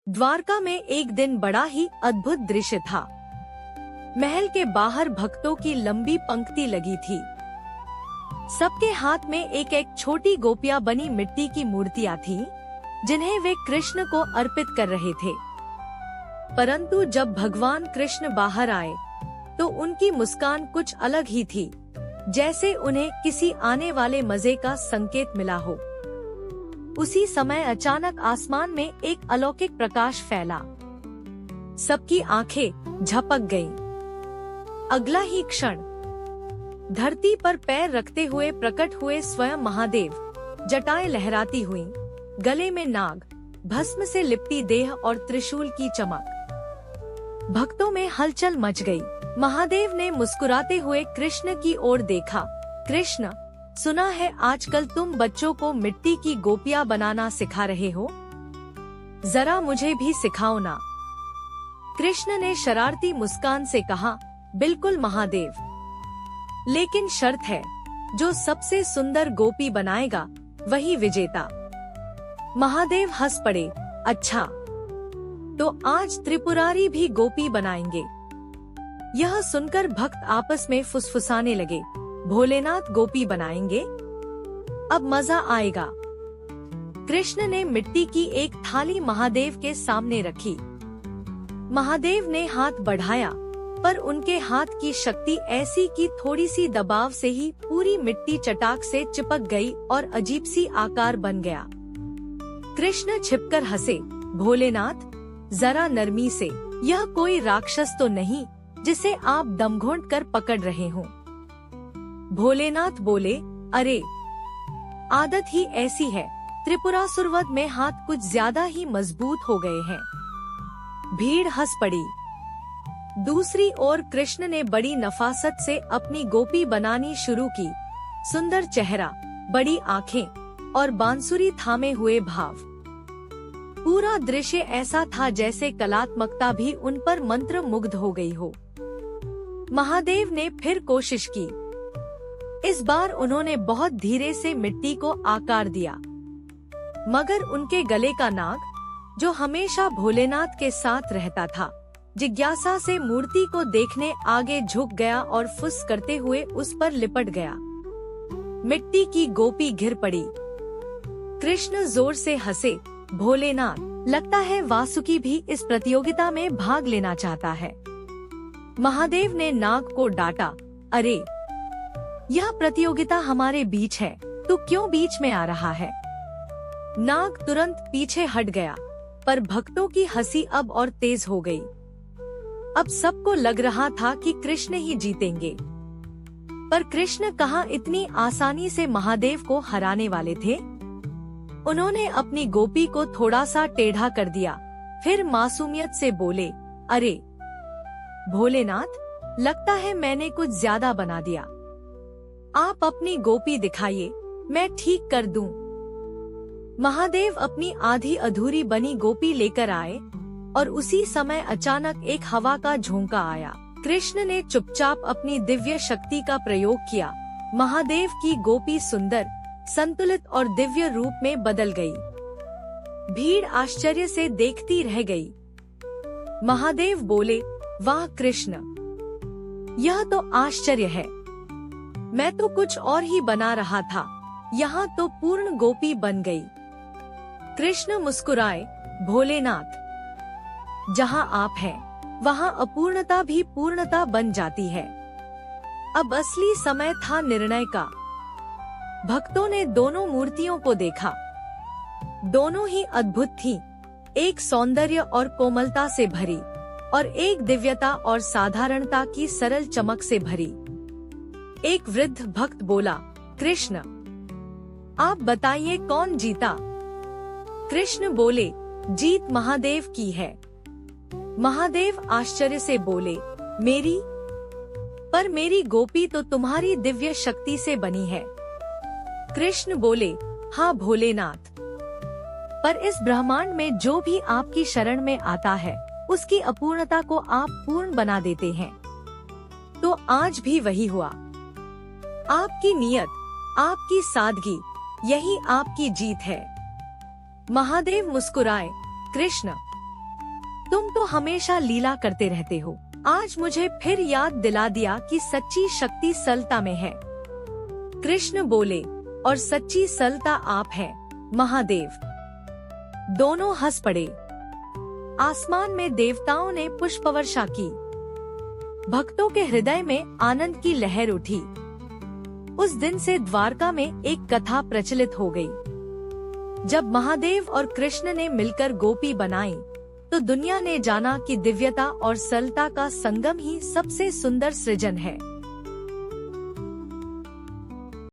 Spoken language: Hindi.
द्वारका में एक दिन बड़ा ही अद्भुत दृश्य था। महल के बाहर भक्तों की लंबी पंक्ति लगी थी। सबके हाथ में एक एक छोटी गोपियां बनी मिट्टी की मूर्तियां थीं, जिन्हें वे कृष्ण को अर्पित कर रहे थे। परंतु जब भगवान कृष्ण बाहर आए, तो उनकी मुस्कान कुछ अलग ही थी, जैसे उन्हें किसी आने वाले मजे का संकेत मिला हो। उसी समय अचानक आसमान में एक अलौकिक प्रकाश फैला। सबकी आंखें झपक गईं। अगला ही क्षण धरती पर पैर रखते हुए प्रकट हुए स्वयं महादेव, जटाएं लहराती हुईं, गले में नाग, भस्म से लिपटी देह और त्रिशूल की चमक। भक्तों में हलचल मच गई। महादेव ने मुस्कुराते हुए कृष्ण की ओर देखा। कृष्ण, सुना है आजकल तुम बच्चों को मिट्टी की गोपियां बनाना सिखा रहे हो, जरा मुझे भी सिखाओ ना। कृष्ण ने शरारती मुस्कान से कहा, बिल्कुल महादेव, लेकिन शर्त है, जो सबसे सुंदर गोपी बनाएगा वही विजेता। महादेव हंस पड़े। अच्छा, तो आज त्रिपुरारी भी गोपी बनाएंगे। यह सुनकर भक्त आपस में फुसफुसाने लगे। भोलेनाथ गोपी बनाएंगे, अब मजा आएगा। कृष्ण ने मिट्टी की एक थाली महादेव के सामने रखी। महादेव ने हाथ बढ़ाया, पर उनके हाथ की शक्ति ऐसी कि थोड़ी सी दबाव से ही पूरी मिट्टी चटाक से चिपक गई और अजीब सी आकार बन गया। कृष्ण छिपकर हंसे। भोलेनाथ, जरा नरमी से, यह कोई राक्षस तो नहीं जिसे आप दम घोंट कर पकड़ रहे हो। भोलेनाथ बोले, अरे, आदत ही ऐसी है। त्रिपुरासुरवध में हाथ कुछ ज्यादा ही मजबूत हो गए हैं। भीड़ हंस पड़ी। दूसरी ओर कृष्ण ने बड़ी नफासत से अपनी गोपी बनानी शुरू की। सुंदर चेहरा, बड़ी आंखें और बांसुरी थामे हुए भाव। पूरा दृश्य ऐसा था जैसे कलात्मकता भी उन पर मंत्र मुग्ध हो गई हो। महादेव ने फिर कोशिश की। इस बार उन्होंने बहुत धीरे से मिट्टी को आकार दिया, मगर उनके गले का नाग, जो हमेशा भोलेनाथ के साथ रहता था, जिज्ञासा से मूर्ति को देखने आगे झुक गया और फुस करते हुए उस पर लिपट गया। मिट्टी की गोपी घिर पड़ी। कृष्ण जोर से हंसे। भोलेनाथ, लगता है वासुकी भी इस प्रतियोगिता में भाग लेना चाहता है। महादेव ने नाग को डांटा, अरे, यह प्रतियोगिता हमारे बीच है, तू क्यों बीच में आ रहा है? नाग तुरंत पीछे हट गया, पर भक्तों की हंसी अब और तेज हो गई। अब सबको लग रहा था कि कृष्ण ही जीतेंगे, पर कृष्ण कहाँ इतनी आसानी से महादेव को हराने वाले थे। उन्होंने अपनी गोपी को थोड़ा सा टेढ़ा कर दिया, फिर मासूमियत से बोले, अरे भोलेनाथ, लगता है मैंने कुछ ज्यादा बना दिया। आप अपनी गोपी दिखाइए, मैं ठीक कर दूं। महादेव अपनी आधी अधूरी बनी गोपी लेकर आए और उसी समय अचानक एक हवा का झोंका आया। कृष्ण ने चुपचाप अपनी दिव्य शक्ति का प्रयोग किया। महादेव की गोपी सुंदर, संतुलित और दिव्य रूप में बदल गई। भीड़ आश्चर्य से देखती रह गई। महादेव बोले, वाह कृष्ण, यह तो आश्चर्य है। मैं तो कुछ और ही बना रहा था, यहाँ तो पूर्ण गोपी बन गई। कृष्ण मुस्कुराए। भोलेनाथ, जहाँ आप हैं, वहाँ अपूर्णता भी पूर्णता बन जाती है। अब असली समय था निर्णय का। भक्तों ने दोनों मूर्तियों को देखा। दोनों ही अद्भुत थीं, एक सौंदर्य और कोमलता से भरी और एक दिव्यता और साधारणता की सरल चमक से भरी। एक वृद्ध भक्त बोला, कृष्ण, आप बताइए कौन जीता? कृष्ण बोले, जीत महादेव की है। महादेव आश्चर्य से बोले, मेरी? पर मेरी गोपी तो तुम्हारी दिव्य शक्ति से बनी है। कृष्ण बोले, हाँ भोलेनाथ, पर इस ब्रह्मांड में जो भी आपकी शरण में आता है, उसकी अपूर्णता को आप पूर्ण बना देते हैं। तो आज भी वही हुआ। आपकी नियत, आपकी सादगी, यही आपकी जीत है। महादेव मुस्कुराए। कृष्ण, तुम तो हमेशा लीला करते रहते हो, आज मुझे फिर याद दिला दिया कि सच्ची शक्ति सरलता में है। कृष्ण बोले, और सच्ची सरलता आप है महादेव। दोनों हंस पड़े। आसमान में देवताओं ने पुष्पवर्षा की। भक्तों के हृदय में आनंद की लहर उठी। उस दिन से द्वारका में एक कथा प्रचलित हो गई। जब महादेव और कृष्ण ने मिलकर गोपी बनाई, तो दुनिया ने जाना कि दिव्यता और सरलता का संगम ही सबसे सुंदर सृजन है।